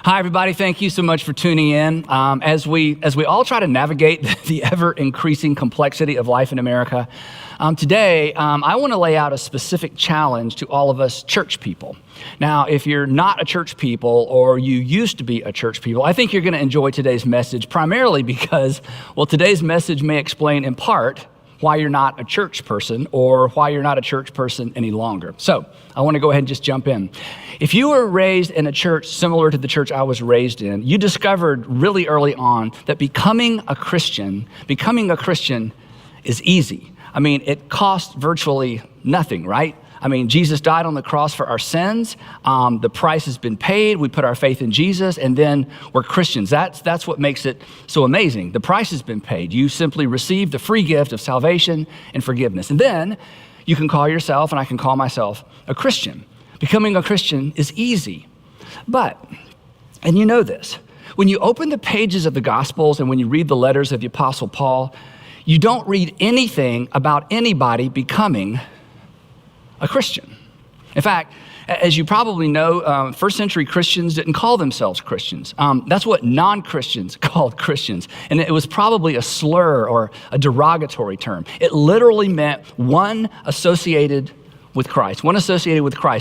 Hi, everybody. Thank you so much for tuning in. As we all try to navigate the ever-increasing complexity of life in America, today I want to lay out a specific challenge to all of us church people. Now, if you're not a church people or you used to be a church people, I think you're going to enjoy today's message primarily because, well, today's message may explain in part why you're not a church person or why you're not a church person any longer. So I want to go ahead and just jump in. If you were raised in a church similar to the church I was raised in, you discovered really early on that becoming a Christian is easy. I mean, it costs virtually nothing, right? I mean, Jesus died on the cross for our sins. The price has been paid. We put our faith in Jesus, and then we're Christians. That's what makes it so amazing. The price has been paid. You simply receive the free gift of salvation and forgiveness. And then you can call yourself, and I can call myself, a Christian. Becoming a Christian is easy. But, and you know this, when you open the pages of the Gospels and when you read the letters of the Apostle Paul, you don't read anything about anybody becoming a Christian. In fact, as you probably know, first century Christians didn't call themselves Christians. That's what non-Christians called Christians. And it was probably a slur or a derogatory term. It literally meant one associated with Christ,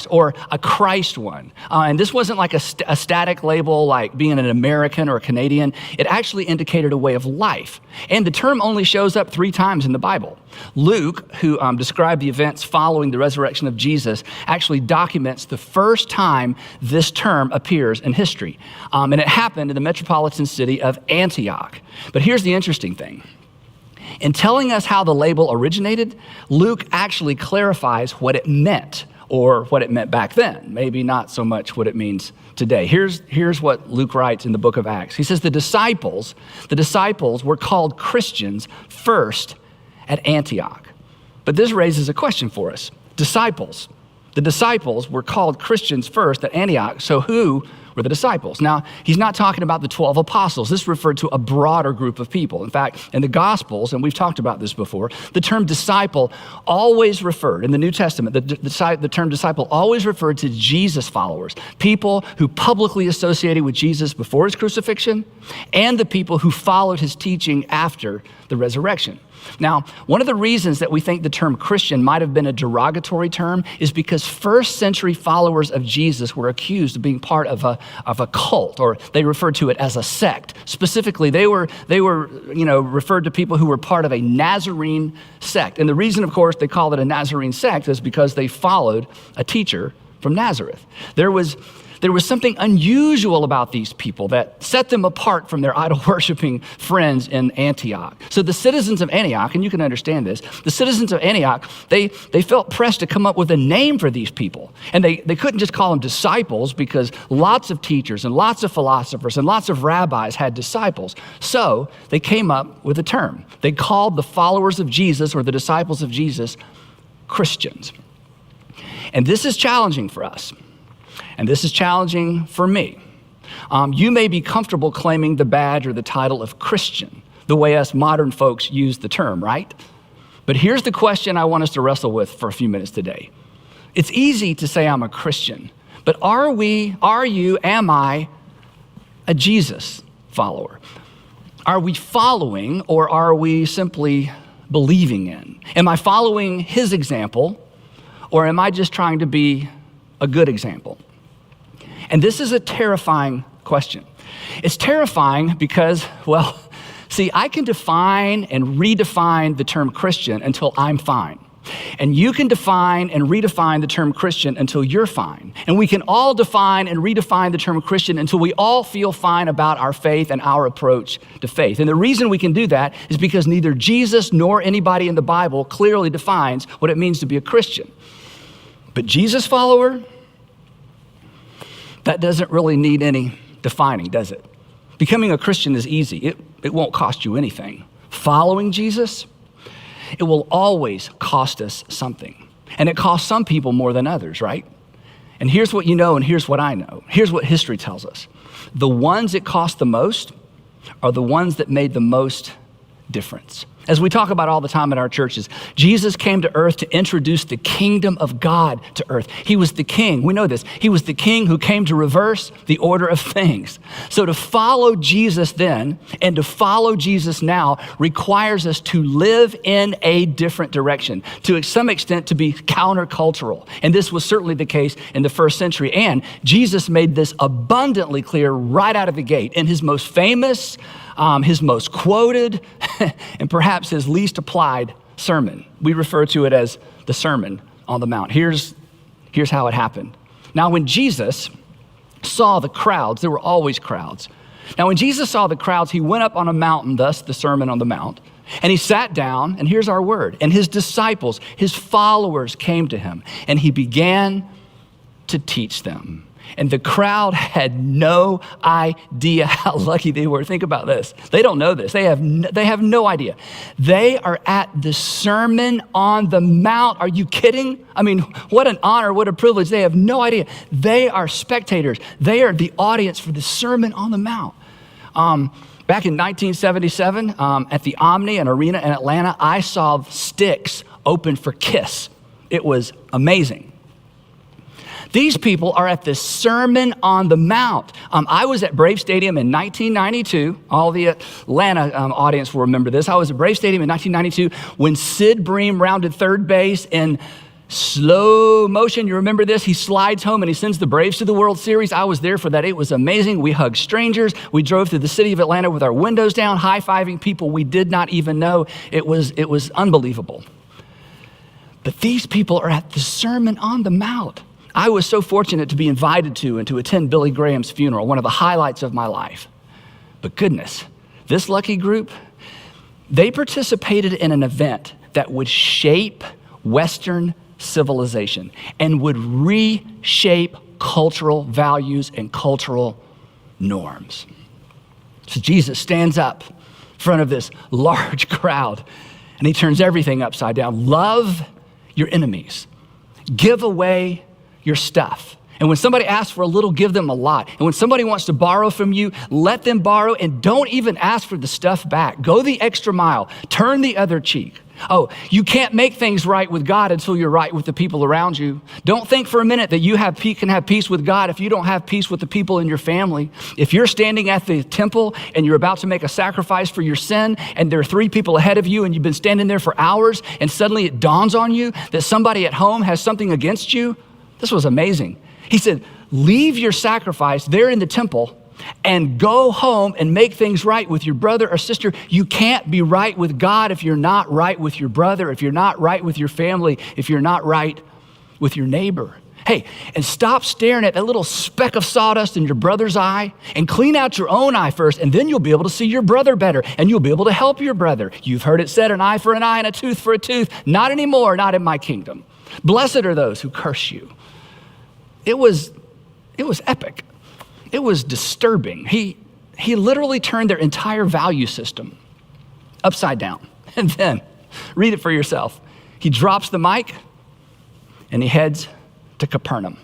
or a Christ one. And this wasn't like a static label like being an American or a Canadian. It actually indicated a way of life. And the term only shows up 3 times in the Bible. Luke, who described the events following the resurrection of Jesus, actually documents the first time this term appears in history. And it happened in the metropolitan city of Antioch. But here's the interesting thing. In telling us how the label originated, Luke actually clarifies what it meant, or what it meant back then, maybe not so much what it means today. Here's what Luke writes in the book of Acts. He says, the disciples were called Christians first at Antioch. But this raises a question for us. The disciples were called Christians first at Antioch, so who were the disciples? Now, he's not talking about the 12 apostles. This referred to a broader group of people. In fact, in the Gospels, and we've talked about this before, the term disciple always referred, in the New Testament, the term disciple always referred to Jesus followers, people who publicly associated with Jesus before his crucifixion, and the people who followed his teaching after the resurrection. Now, one of the reasons that we think the term Christian might have been a derogatory term is because first century followers of Jesus were accused of being part of a cult, or they referred to it as a sect. Specifically, they were referred to people who were part of a Nazarene sect. And the reason, of course, they called it a Nazarene sect is because they followed a teacher from Nazareth. There was something unusual about these people that set them apart from their idol-worshiping friends in Antioch. So the citizens of Antioch, and you can understand this, the citizens of Antioch, they felt pressed to come up with a name for these people. And they couldn't just call them disciples because lots of teachers and lots of philosophers and lots of rabbis had disciples. So they came up with a term. They called the followers of Jesus, or the disciples of Jesus, Christians. And this is challenging for us. And this is challenging for me. You may be comfortable claiming the badge or the title of Christian, the way us modern folks use the term, right? But here's the question I want us to wrestle with for a few minutes today. It's easy to say I'm a Christian, but am I a Jesus follower? Are we following, or are we simply believing in? Am I following his example, or am I just trying to be a good example? And this is a terrifying question. It's terrifying because, well, see, I can define and redefine the term Christian until I'm fine. And you can define and redefine the term Christian until you're fine. And we can all define and redefine the term Christian until we all feel fine about our faith and our approach to faith. And the reason we can do that is because neither Jesus nor anybody in the Bible clearly defines what it means to be a Christian. But Jesus follower, that doesn't really need any defining, does it? Becoming a Christian is easy. It won't cost you anything. Following Jesus, it will always cost us something. And it costs some people more than others, right? And here's what you know, and here's what I know. Here's what history tells us. The ones it cost the most are the ones that made the most difference. As we talk about all the time in our churches, Jesus came to earth to introduce the kingdom of God to earth. He was the king. We know this. He was the king who came to reverse the order of things. So to follow Jesus then and to follow Jesus now requires us to live in a different direction, to some extent to be countercultural. And this was certainly the case in the first century. And Jesus made this abundantly clear right out of the gate in his most famous, his most quoted, and perhaps his least applied sermon. We refer to it as the Sermon on the Mount. Here's how it happened. Now, when Jesus saw the crowds, there were always crowds. Now, when Jesus saw the crowds, he went up on a mountain, thus the Sermon on the Mount, and he sat down, and here's our word, and his disciples, his followers came to him, and he began to teach them. And the crowd had no idea how lucky they were. Think about this. They don't know this. They have no idea. They are at the Sermon on the Mount. Are you kidding? I mean, what an honor, what a privilege. They have no idea. They are spectators. They are the audience for the Sermon on the Mount. Back in 1977, at the Omni, an arena in Atlanta, I saw sticks open for Kiss. It was amazing. These people are at the Sermon on the Mount. I was at Brave Stadium in 1992. All the Atlanta audience will remember this. I was at Brave Stadium in 1992 when Sid Bream rounded third base in slow motion. You remember this? He slides home and he sends the Braves to the World Series. I was there for that. It was amazing. We hugged strangers. We drove through the city of Atlanta with our windows down, high-fiving people we did not even know. It was unbelievable. But these people are at the Sermon on the Mount. I was so fortunate to be invited to and to attend Billy Graham's funeral, one of the highlights of my life. But goodness, this lucky group, they participated in an event that would shape Western civilization and would reshape cultural values and cultural norms. So Jesus stands up in front of this large crowd and he turns everything upside down. Love your enemies. Give away your stuff. And when somebody asks for a little, give them a lot. And when somebody wants to borrow from you, let them borrow and don't even ask for the stuff back. Go the extra mile. Turn the other cheek. Oh, you can't make things right with God until you're right with the people around you. Don't think for a minute that you can have peace with God if you don't have peace with the people in your family. If you're standing at the temple and you're about to make a sacrifice for your sin and there are 3 people ahead of you and you've been standing there for hours and suddenly it dawns on you that somebody at home has something against you, this was amazing. He said, leave your sacrifice there in the temple and go home and make things right with your brother or sister. You can't be right with God if you're not right with your brother, if you're not right with your family, if you're not right with your neighbor. Hey, and stop staring at that little speck of sawdust in your brother's eye and clean out your own eye first, and then you'll be able to see your brother better and you'll be able to help your brother. You've heard it said, an eye for an eye and a tooth for a tooth. Not anymore, not in my kingdom. Blessed are those who curse you. It was epic. It was disturbing. He literally turned their entire value system upside down. And then, read it for yourself. He drops the mic and he heads to Capernaum.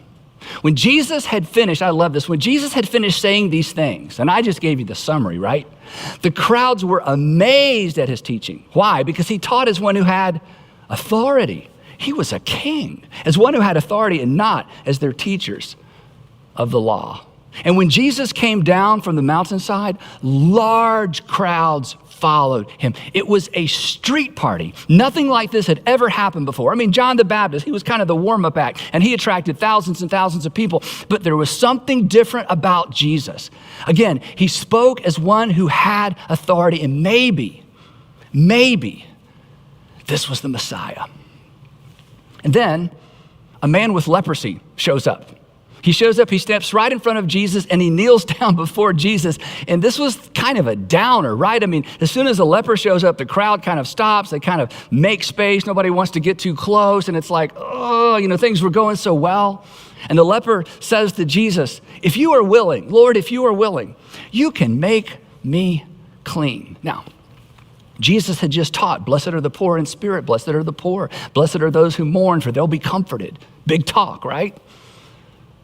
When Jesus had finished, I love this, when Jesus had finished saying these things, and I just gave you the summary, right? The crowds were amazed at his teaching. Why? Because he taught as one who had authority. He was a king, as one who had authority and not as their teachers of the law. And when Jesus came down from the mountainside, large crowds followed him. It was a street party. Nothing like this had ever happened before. I mean, John the Baptist, he was kind of the warm-up act, and he attracted thousands and thousands of people. But there was something different about Jesus. Again, he spoke as one who had authority, and maybe this was the Messiah. And then a man with leprosy shows up. He shows up, he steps right in front of Jesus, and he kneels down before Jesus. And this was kind of a downer, right? I mean, as soon as a leper shows up, the crowd kind of stops. They kind of make space. Nobody wants to get too close. And it's like, oh, things were going so well. And the leper says to Jesus, if you are willing, Lord, if you are willing, you can make me clean. Now, Jesus had just taught, blessed are the poor in spirit, blessed are the poor, blessed are those who mourn, for they'll be comforted. Big talk, right?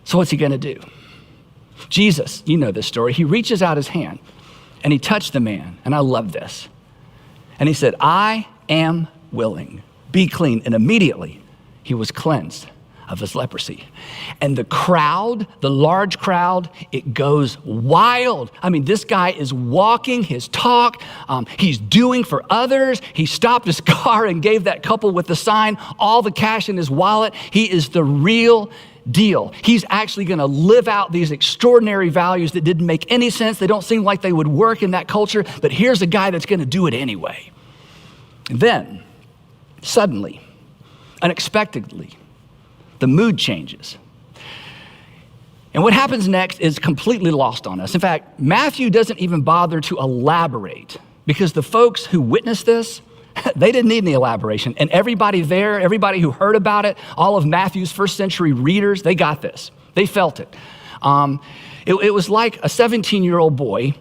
So what's he gonna do? Jesus, you know this story, he reaches out his hand and he touched the man, and I love this. And he said, I am willing, be clean. And immediately he was cleansed of his leprosy. And the crowd, the large crowd, it goes wild. I mean, this guy is walking his talk. He's doing for others. He stopped his car and gave that couple with the sign all the cash in his wallet. He is the real deal. He's actually going to live out these extraordinary values that didn't make any sense. They don't seem like they would work in that culture, but here's a guy that's going to do it anyway. And then, suddenly, unexpectedly, the mood changes. And what happens next is completely lost on us. In fact, Matthew doesn't even bother to elaborate because the folks who witnessed this, they didn't need any elaboration. And everybody there, everybody who heard about it, all of Matthew's first century readers, they got this. They felt it. It was like a 17-year-old boy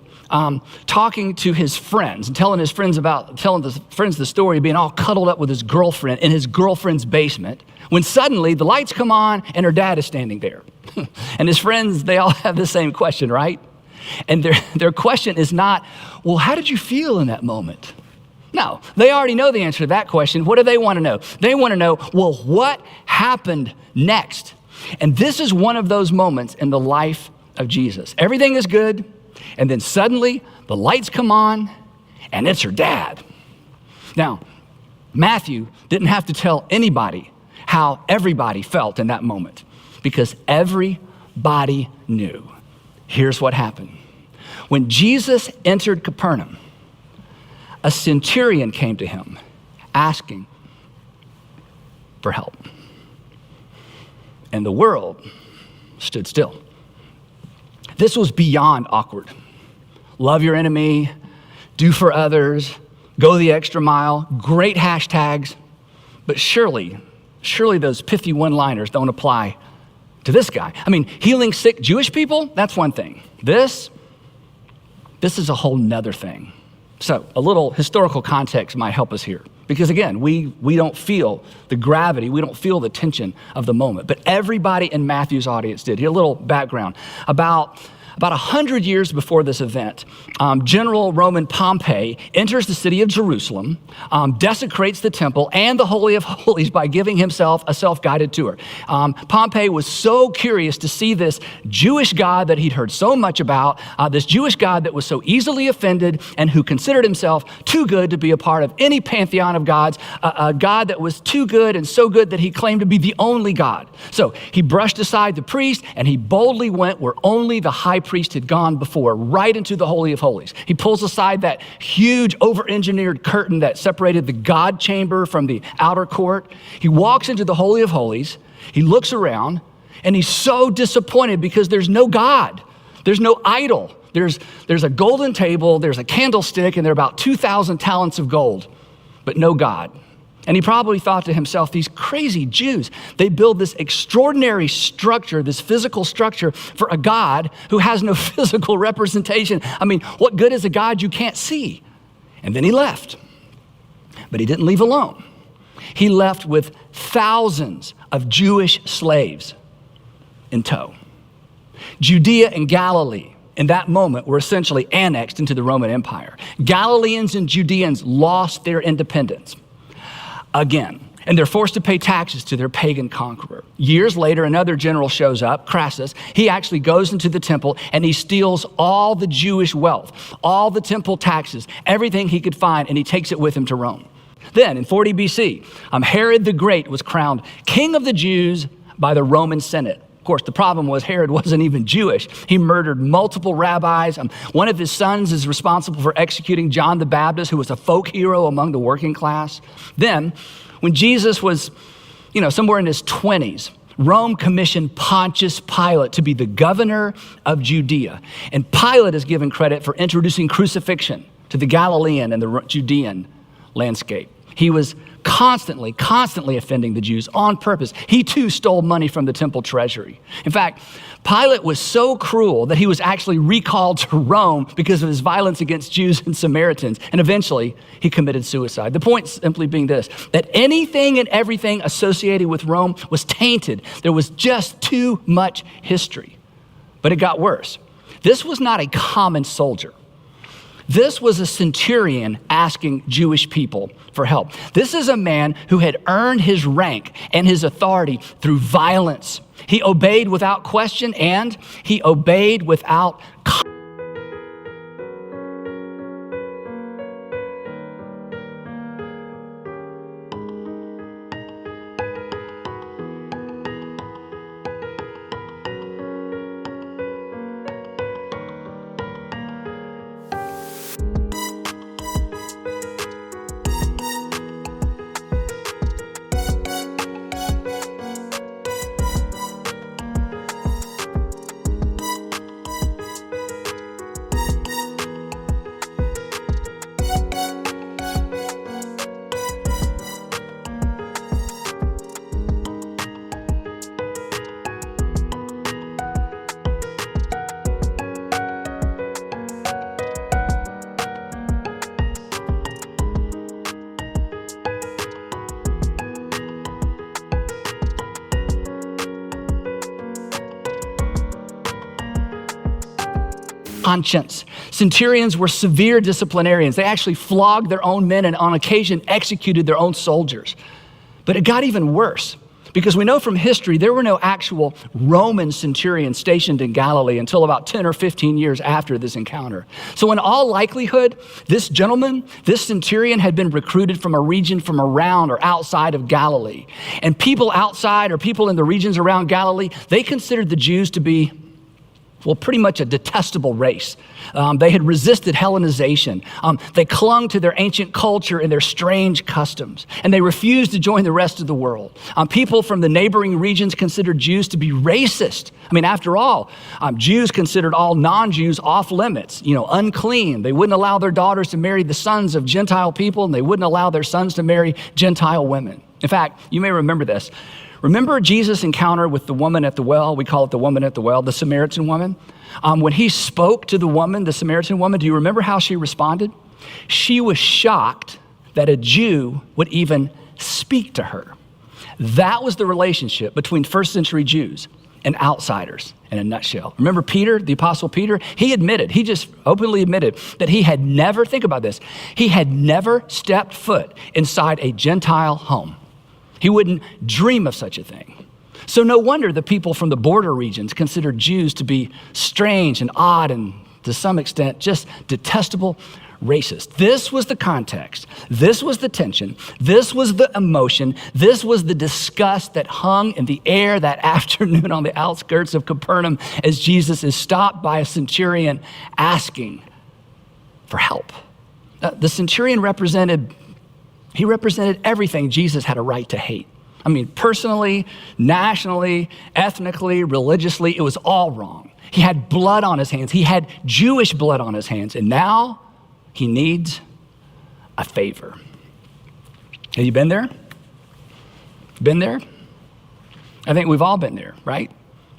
talking to his friends and telling the friends the story of being all cuddled up with his girlfriend in his girlfriend's basement, when suddenly the lights come on and her dad is standing there. And his friends, they all have the same question, right? And their question is not, well, how did you feel in that moment? No, they already know the answer to that question. What do they want to know? They want to know, well, what happened next? And this is one of those moments in the life of Jesus. Everything is good, and then suddenly the lights come on, and it's her dad. Now, Matthew didn't have to tell anybody how everybody felt in that moment, because everybody knew. Here's what happened. When Jesus entered Capernaum, a centurion came to him asking for help. And the world stood still. This was beyond awkward. Love your enemy, do for others, go the extra mile, great hashtags, but surely those pithy one-liners don't apply to this guy. I mean, healing sick Jewish people, that's one thing. This is a whole nother thing. So a little historical context might help us here. Because again, we don't feel the gravity, we don't feel the tension of the moment. But everybody in Matthew's audience did. Here, a little background. About 100 years before this event, General Roman Pompey enters the city of Jerusalem, desecrates the temple and the Holy of Holies by giving himself a self-guided tour. Pompey was so curious to see this Jewish God that he'd heard so much about, this Jewish God that was so easily offended and who considered himself too good to be a part of any pantheon of gods, a God that was too good and so good that he claimed to be the only God. So he brushed aside the priest and he boldly went where only the high priest had gone before, right into the Holy of Holies. He pulls aside that huge over-engineered curtain that separated the God chamber from the outer court. He walks into the Holy of Holies. He looks around and he's so disappointed because there's no God. There's no idol. There's a golden table, there's a candlestick, and there are about 2,000 talents of gold, but no God. And he probably thought to himself, these crazy Jews, they build this extraordinary structure, this physical structure for a God who has no physical representation. I mean, what good is a God you can't see? And then he left. But he didn't leave alone. He left with thousands of Jewish slaves in tow. Judea and Galilee in that moment were essentially annexed into the Roman Empire. Galileans and Judeans lost their independence again, and they're forced to pay taxes to their pagan conqueror. Years later, another general shows up, Crassus. He actually goes into the temple and he steals all the Jewish wealth, all the temple taxes, everything he could find, and he takes it with him to Rome. Then in 40 BC, Herod the Great was crowned king of the Jews by the Roman Senate. Of course, the problem was Herod wasn't even Jewish. He murdered multiple rabbis. One of his sons is responsible for executing John the Baptist, who was a folk hero among the working class. Then, when Jesus was, somewhere in his 20s, Rome commissioned Pontius Pilate to be the governor of Judea. And Pilate is given credit for introducing crucifixion to the Galilean and the Judean landscape. He was constantly offending the Jews on purpose. He too stole money from the temple treasury. In fact, Pilate was so cruel that he was actually recalled to Rome because of his violence against Jews and Samaritans. And eventually he committed suicide. The point simply being this, that anything and everything associated with Rome was tainted. There was just too much history. But it got worse. This was not a common soldier. This was a centurion asking Jewish people for help. This is a man who had earned his rank and his authority through violence. He obeyed without question, and he obeyed without conscience. Centurions were severe disciplinarians. They actually flogged their own men and on occasion executed their own soldiers. But it got even worse because we know from history there were no actual Roman centurions stationed in Galilee until about 10 or 15 years after this encounter. So in all likelihood, this gentleman, this centurion had been recruited from a region from around or outside of Galilee. And people outside or people in the regions around Galilee, they considered the Jews to be pretty much a detestable race. They had resisted Hellenization. They clung to their ancient culture and their strange customs, and they refused to join the rest of the world. People from the neighboring regions considered Jews to be racist. I mean, after all, Jews considered all non-Jews off limits, unclean. They wouldn't allow their daughters to marry the sons of Gentile people, and they wouldn't allow their sons to marry Gentile women. In fact, you may remember this. Remember Jesus' encounter with the woman at the well? We call it the woman at the well, the Samaritan woman. When he spoke to the woman, the Samaritan woman, do you remember how she responded? She was shocked that a Jew would even speak to her. That was the relationship between first century Jews and outsiders in a nutshell. Remember Peter, the apostle Peter? He just openly admitted that he had never, think about this, he had never stepped foot inside a Gentile home. He wouldn't dream of such a thing. So no wonder the people from the border regions considered Jews to be strange and odd and to some extent just detestable racist. This was the context. This was the tension. This was the emotion. This was the disgust that hung in the air that afternoon on the outskirts of Capernaum as Jesus is stopped by a centurion asking for help. The centurion represented everything Jesus had a right to hate. I mean, personally, nationally, ethnically, religiously, it was all wrong. He had blood on his hands. He had Jewish blood on his hands. And now he needs a favor. Have you been there? Been there? I think we've all been there, right?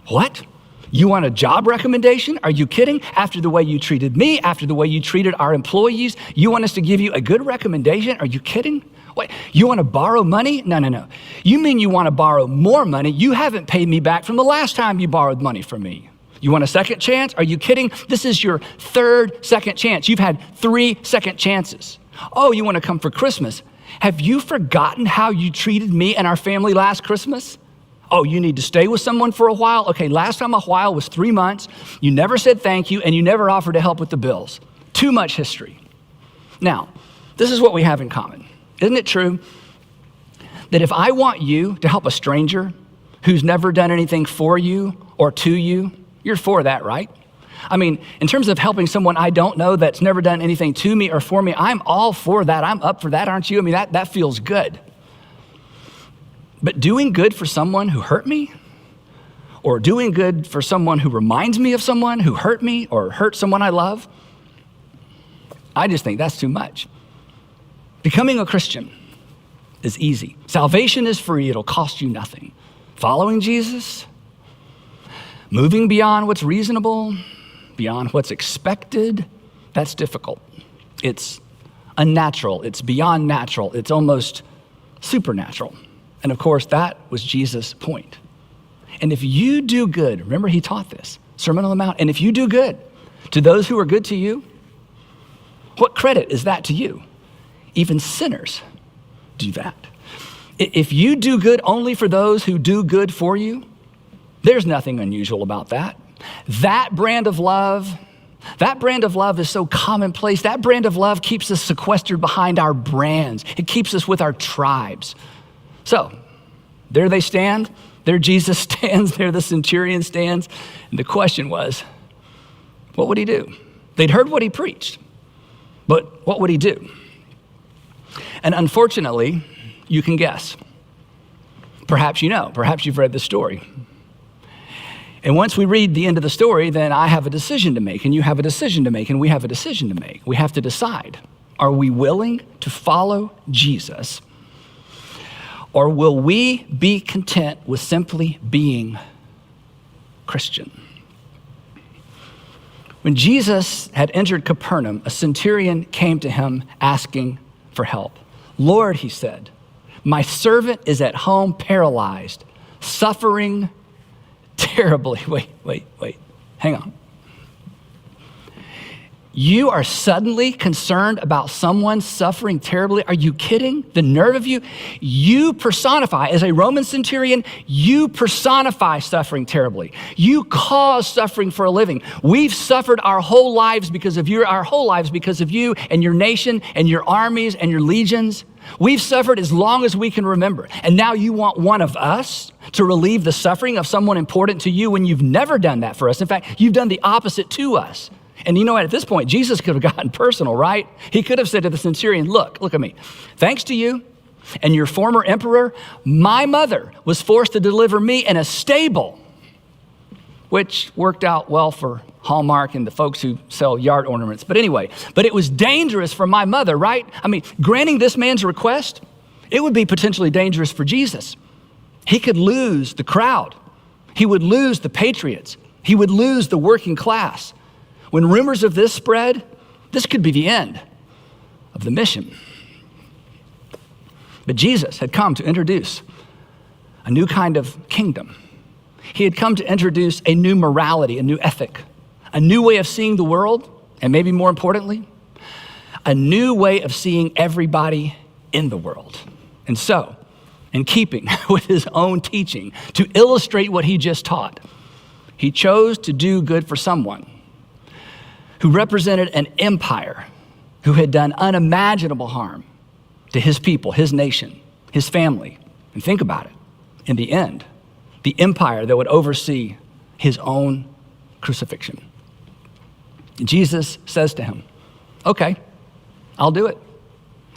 What? You want a job recommendation? Are you kidding? After the way you treated me, after the way you treated our employees, you want us to give you a good recommendation? Are you kidding? What? You want to borrow money? No. You mean you want to borrow more money? You haven't paid me back from the last time you borrowed money from me. You want a second chance? Are you kidding? This is your third second chance. You've had 3 second chances. Oh, you want to come for Christmas? Have you forgotten how you treated me and our family last Christmas? Oh, you need to stay with someone for a while? Okay, last time a while was 3 months. You never said thank you, and you never offered to help with the bills. Too much history. Now, this is what we have in common. Isn't it true that if I want you to help a stranger who's never done anything for you or to you, you're for that, right? I mean, in terms of helping someone I don't know that's never done anything to me or for me, I'm all for that. I'm up for that, aren't you? I mean, that feels good. But doing good for someone who hurt me, or doing good for someone who reminds me of someone who hurt me or hurt someone I love, I just think that's too much. Becoming a Christian is easy. Salvation is free. It'll cost you nothing. Following Jesus, moving beyond what's reasonable, beyond what's expected, that's difficult. It's unnatural. It's beyond natural. It's almost supernatural. And of course, that was Jesus' point. And if you do good, remember he taught this, Sermon on the Mount, and if you do good to those who are good to you, What credit is that to you? Even sinners do that. If you do good only for those who do good for you, there's nothing unusual about that. That brand of love is so commonplace. That brand of love keeps us sequestered behind our brands. It keeps us with our tribes. So there they stand. There Jesus stands. There the centurion stands. And the question was, what would he do? They'd heard what he preached, but what would he do? And unfortunately, you can guess. Perhaps you know. Perhaps you've read the story. And once we read the end of the story, then I have a decision to make, and you have a decision to make, and we have a decision to make. We have to decide, are we willing to follow Jesus, or will we be content with simply being Christian? When Jesus had entered Capernaum, a centurion came to him asking for help. Lord, he said, my servant is at home paralyzed, suffering terribly. Wait, hang on. You are suddenly concerned about someone suffering terribly? Are you kidding? The nerve of you? You personify, as a Roman centurion, you personify suffering terribly. You cause suffering for a living. We've suffered our whole lives because of you, and your nation and your armies and your legions. We've suffered as long as we can remember. And now you want one of us to relieve the suffering of someone important to you when you've never done that for us. In fact, you've done the opposite to us. And you know what, at this point, Jesus could have gotten personal, right? He could have said to the centurion, look at me. Thanks to you and your former emperor, my mother was forced to deliver me in a stable, which worked out well for Hallmark and the folks who sell yard ornaments. But anyway, it was dangerous for my mother, right? I mean, granting this man's request, it would be potentially dangerous for Jesus. He could lose the crowd. He would lose the patriots. He would lose the working class. When rumors of this spread, this could be the end of the mission. But Jesus had come to introduce a new kind of kingdom. He had come to introduce a new morality, a new ethic, a new way of seeing the world, and maybe more importantly, a new way of seeing everybody in the world. And so, in keeping with his own teaching, to illustrate what he just taught, he chose to do good for someone who represented an empire who had done unimaginable harm to his people, his nation, his family. And think about it. In the end, the empire that would oversee his own crucifixion. And Jesus says to him, okay, I'll do it.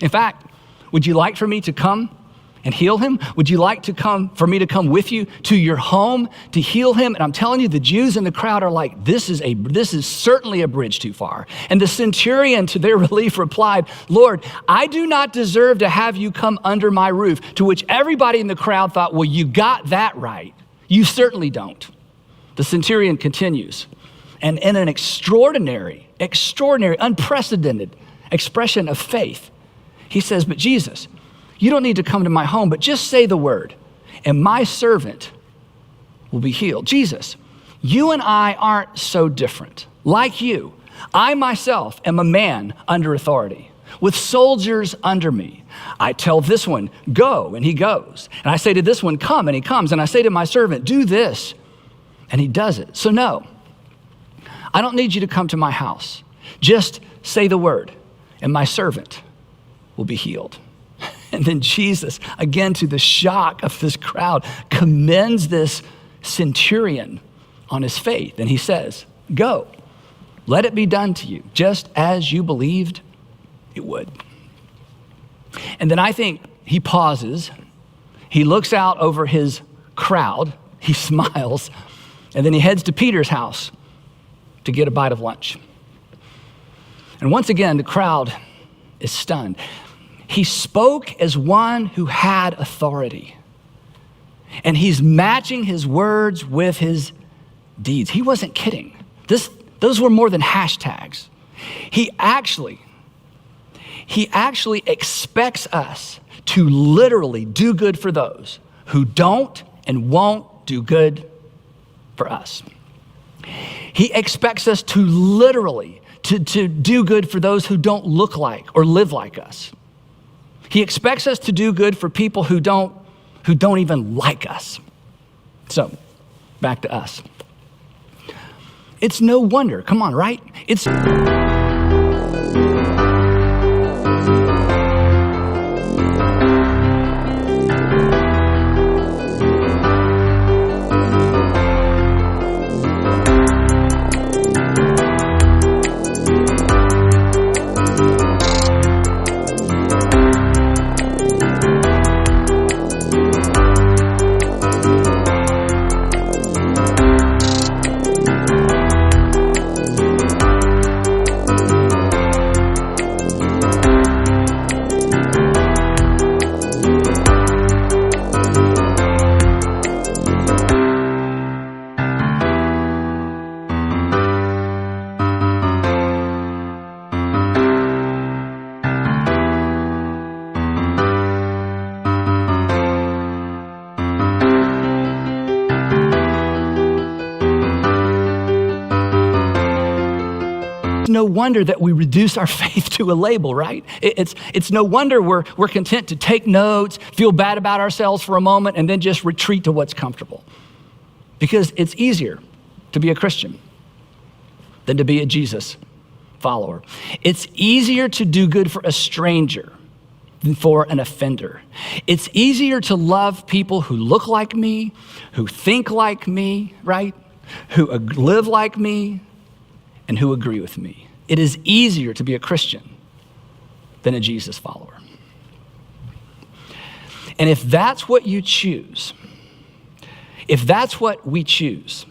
In fact, would you like for me to come and heal him? Would you like for me to come with you to your home to heal him? And I'm telling you, the Jews in the crowd are like, this is certainly a bridge too far. And the centurion, to their relief, replied, Lord, I do not deserve to have you come under my roof. To which everybody in the crowd thought, well, you got that right. You certainly don't. The centurion continues, and in an extraordinary, unprecedented expression of faith, he says, but Jesus, you don't need to come to my home, but just say the word, and my servant will be healed. Jesus, you and I aren't so different. Like you, I myself am a man under authority, with soldiers under me. I tell this one, go, and he goes. And I say to this one, come, and he comes. And I say to my servant, do this, and he does it. So no, I don't need you to come to my house. Just say the word, and my servant will be healed. And then Jesus, again, to the shock of this crowd, commends this centurion on his faith. And he says, go, let it be done to you, just as you believed it would. And then I think he pauses, he looks out over his crowd, he smiles, and then he heads to Peter's house to get a bite of lunch. And once again, the crowd is stunned. He spoke as one who had authority, and he's matching his words with his deeds. He wasn't kidding. Those were more than hashtags. He actually expects us to literally do good for those who don't and won't do good for us. He expects us to literally, to do good for those who don't look like or live like us. He expects us to do good for people who don't even like us. So, back to us. It's no wonder, come on, right? It's no wonder that we reduce our faith to a label, right? It's no wonder we're content to take notes, feel bad about ourselves for a moment, and then just retreat to what's comfortable. Because it's easier to be a Christian than to be a Jesus follower. It's easier to do good for a stranger than for an offender. It's easier to love people who look like me, who think like me, right? Who live like me, and who agree with me. It is easier to be a Christian than a Jesus follower. And if that's what you choose, if that's what we choose,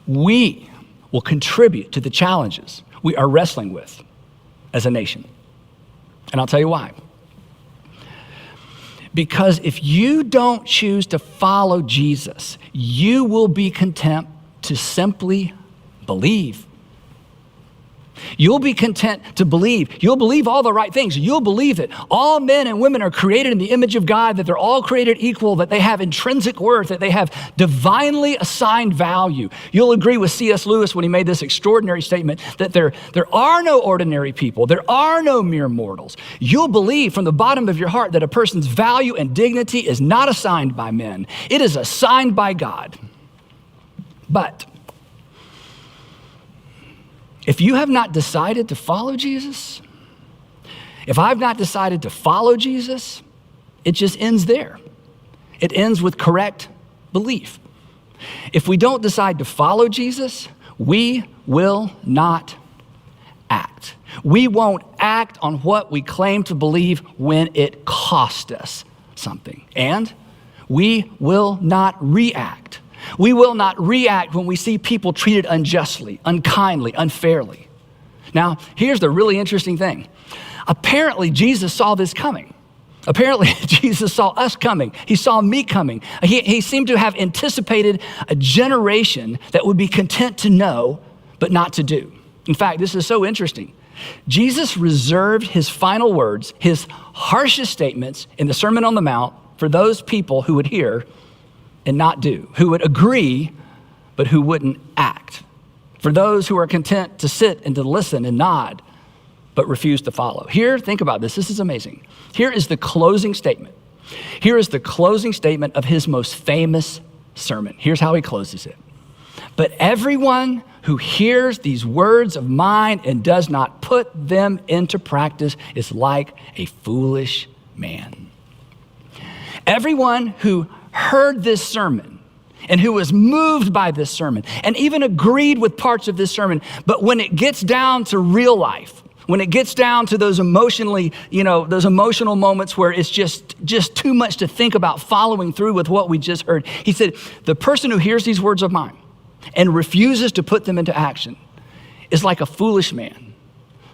we will contribute to the challenges we are wrestling with as a nation. And I'll tell you why. Because if you don't choose to follow Jesus, you will be content to simply believe. You'll be content to believe. You'll believe all the right things. You'll believe that all men and women are created in the image of God, that they're all created equal, that they have intrinsic worth, that they have divinely assigned value. You'll agree with C.S. Lewis when he made this extraordinary statement that there are no ordinary people. There are no mere mortals. You'll believe from the bottom of your heart that a person's value and dignity is not assigned by men. It is assigned by God. But if you have not decided to follow Jesus, if I've not decided to follow Jesus, it just ends there. It ends with correct belief. If we don't decide to follow Jesus, we will not act. We won't act on what we claim to believe when it costs us something. And we will not react. We will not react when we see people treated unjustly, unkindly, unfairly. Now, here's the really interesting thing. Apparently, Jesus saw this coming. Apparently, Jesus saw us coming. He saw me coming. He seemed to have anticipated a generation that would be content to know, but not to do. In fact, this is so interesting. Jesus reserved his final words, his harshest statements in the Sermon on the Mount for those people who would hear and not do, who would agree, but who wouldn't act. For those who are content to sit and to listen and nod, but refuse to follow. Here, think about this. This is amazing. Here is the closing statement. Here is the closing statement of his most famous sermon. Here's how he closes it. But everyone who hears these words of mine and does not put them into practice is like a foolish man. Everyone who heard this sermon and who was moved by this sermon and even agreed with parts of this sermon, but when it gets down to real life, when it gets down to those those emotional moments where it's just too much to think about following through with what we just heard, he said, the person who hears these words of mine and refuses to put them into action is like a foolish man.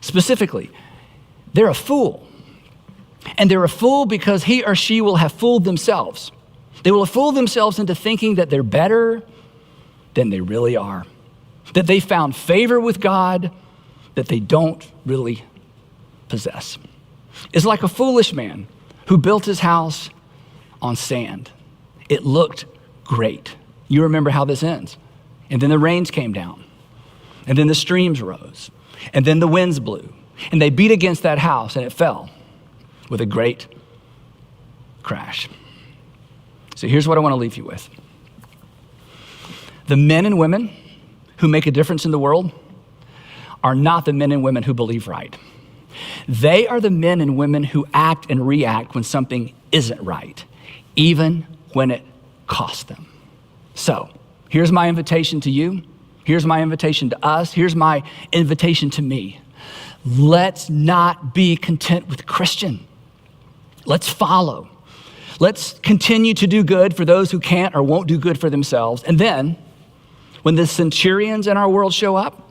Specifically, they're a fool. And they're a fool because he or she will have fooled themselves. They will have fooled themselves into thinking that they're better than they really are, that they found favor with God that they don't really possess. It's like a foolish man who built his house on sand. It looked great. You remember how this ends. And then the rains came down. And then the streams rose. And then the winds blew. And they beat against that house, and it fell with a great crash. So here's what I want to leave you with. The men and women who make a difference in the world are not the men and women who believe right. They are the men and women who act and react when something isn't right, even when it costs them. So here's my invitation to you. Here's my invitation to us. Here's my invitation to me. Let's not be content with Christian. Let's follow. Let's continue to do good for those who can't or won't do good for themselves. And then, when the centurions in our world show up,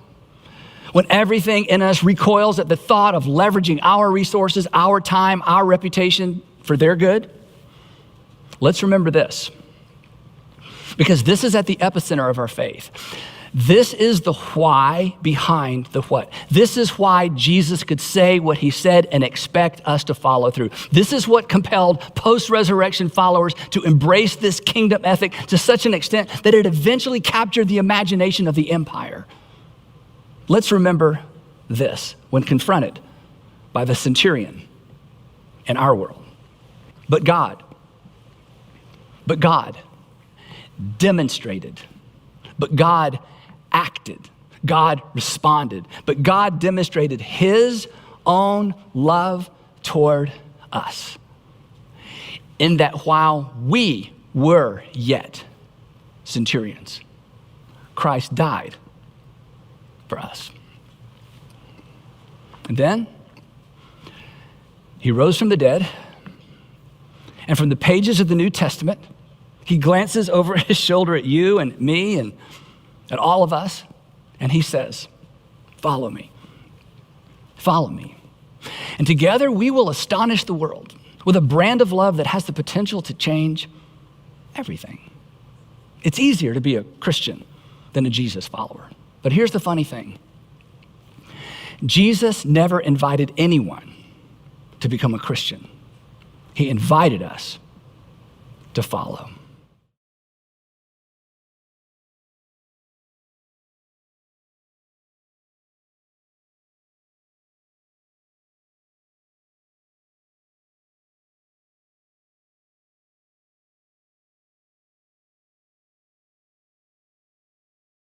when everything in us recoils at the thought of leveraging our resources, our time, our reputation for their good, let's remember this. Because this is at the epicenter of our faith. This is the why behind the what. This is why Jesus could say what he said and expect us to follow through. This is what compelled post-resurrection followers to embrace this kingdom ethic to such an extent that it eventually captured the imagination of the empire. Let's remember this when confronted by the centurion in our world. But God demonstrated, but God acted, God responded, but God demonstrated his own love toward us in that while we were yet centurions, Christ died for us. And then he rose from the dead, and from the pages of the New Testament, he glances over his shoulder at you and me and at all of us, and he says, follow me. Follow me. And together we will astonish the world with a brand of love that has the potential to change everything. It's easier to be a Christian than a Jesus follower. But here's the funny thing. Jesus never invited anyone to become a Christian. He invited us to follow.